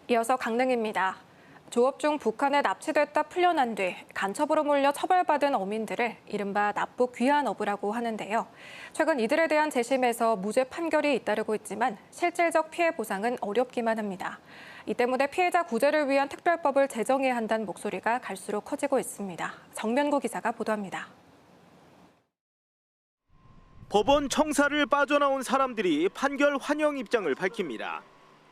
이어서 강릉입니다. 조업 중 북한에 납치됐다 풀려난 뒤 간첩으로 몰려 처벌받은 어민들을 이른바 납북 귀환어부라고 하는데요. 최근 이들에 대한 재심에서 무죄 판결이 잇따르고 있지만 실질적 피해 보상은 어렵기만 합니다. 이 때문에 피해자 구제를 위한 특별법을 제정해야 한다는 목소리가 갈수록 커지고 있습니다. 정면구 기자가 보도합니다. 법원 청사를 빠져나온 사람들이 판결 환영 입장을 밝힙니다.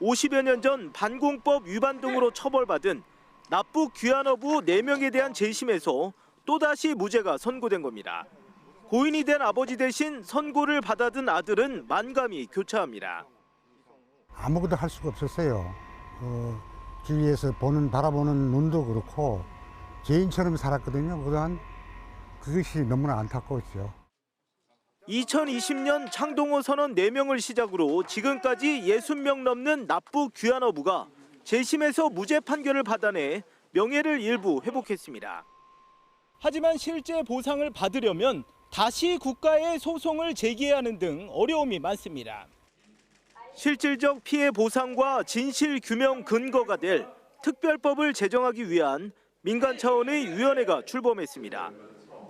50여 년 전 반공법 위반 등으로 처벌받은 납북 귀환어부 4명에 대한 재심에서 또다시 무죄가 선고된 겁니다. 고인이 된 아버지 대신 선고를 받아든 아들은 만감이 교차합니다. 아무것도 할 수가 없었어요. 주위에서 바라보는 눈도 그렇고 죄인처럼 살았거든요. 그동안 그것이 너무나 안타까웠죠. 2020년 창동호 선원 4명을 시작으로 지금까지 60명 넘는 납북 귀환어부가 재심에서 무죄 판결을 받아내 명예를 일부 회복했습니다. 하지만 실제 보상을 받으려면 다시 국가에 소송을 제기해야 하는 등 어려움이 많습니다. 실질적 피해 보상과 진실 규명 근거가 될 특별법을 제정하기 위한 민간 차원의 위원회가 출범했습니다.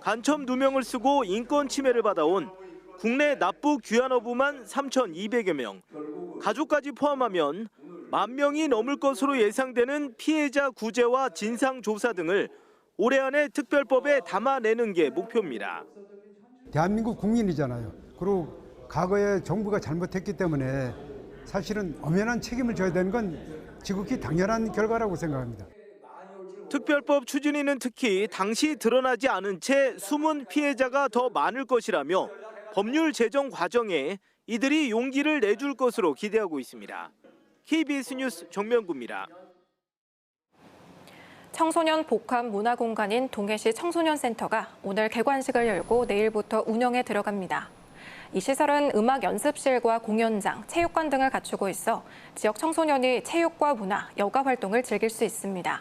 간첩 누명을 쓰고 인권 침해를 받아온 국내 납북 귀환어부만 3,200여 명, 가족까지 포함하면 10,000명이 넘을 것으로 예상되는 피해자 구제와 진상 조사 등을 올해 안에 특별법에 담아내는 게 목표입니다. 대한민국 국민이잖아요. 그리고 과거에 정부가 잘못했기 때문에 사실은 엄연한 책임을 져야 되는 건 지극히 당연한 결과라고 생각합니다. 특별법 추진위는 특히 당시 드러나지 않은 채 숨은 피해자가 더 많을 것이라며 법률 제정 과정에 이들이 용기를 내줄 것으로 기대하고 있습니다. KBS 뉴스 정면구입니다. 청소년 복합 문화공간인 동해시 청소년센터가 오늘 개관식을 열고 내일부터 운영에 들어갑니다. 이 시설은 음악 연습실과 공연장, 체육관 등을 갖추고 있어 지역 청소년이 체육과 문화, 여가 활동을 즐길 수 있습니다.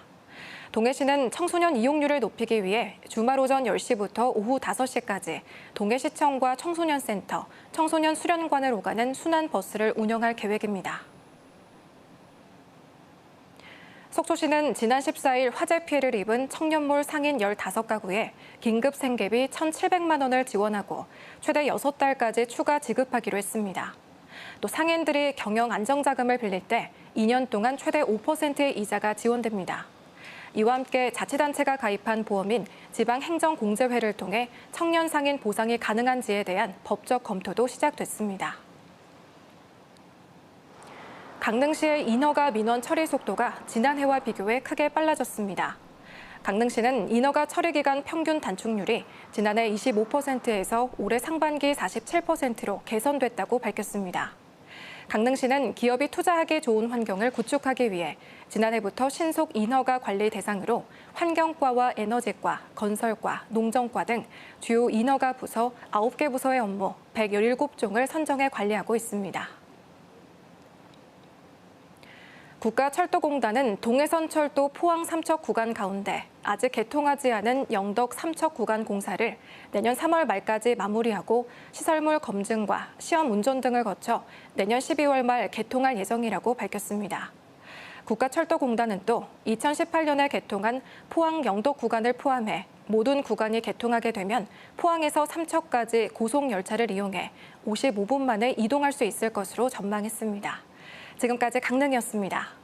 동해시는 청소년 이용률을 높이기 위해 주말 오전 10시부터 오후 5시까지 동해시청과 청소년센터, 청소년 수련관을 오가는 순환버스를 운영할 계획입니다. 속초시는 지난 14일 화재 피해를 입은 청년몰 상인 15가구에 긴급 생계비 1,700만 원을 지원하고 최대 6달까지 추가 지급하기로 했습니다. 또 상인들이 경영 안정자금을 빌릴 때 2년 동안 최대 5%의 이자가 지원됩니다. 이와 함께 자치단체가 가입한 보험인 지방행정공제회를 통해 청년 상인 보상이 가능한지에 대한 법적 검토도 시작됐습니다. 강릉시의 인허가 민원 처리 속도가 지난해와 비교해 크게 빨라졌습니다. 강릉시는 인허가 처리 기간 평균 단축률이 지난해 25%에서 올해 상반기 47%로 개선됐다고 밝혔습니다. 강릉시는 기업이 투자하기 좋은 환경을 구축하기 위해 지난해부터 신속 인허가 관리 대상으로 환경과와 에너지과, 건설과, 농정과 등 주요 인허가 부서 9개 부서의 업무 117종을 선정해 관리하고 있습니다. 국가철도공단은 동해선 철도 포항 삼척 구간 가운데 아직 개통하지 않은 영덕 삼척 구간 공사를 내년 3월 말까지 마무리하고 시설물 검증과 시험 운전 등을 거쳐 내년 12월 말 개통할 예정이라고 밝혔습니다. 국가철도공단은 또 2018년에 개통한 포항 영덕 구간을 포함해 모든 구간이 개통하게 되면 포항에서 삼척까지 고속열차를 이용해 55분 만에 이동할 수 있을 것으로 전망했습니다. 지금까지 강릉이었습니다.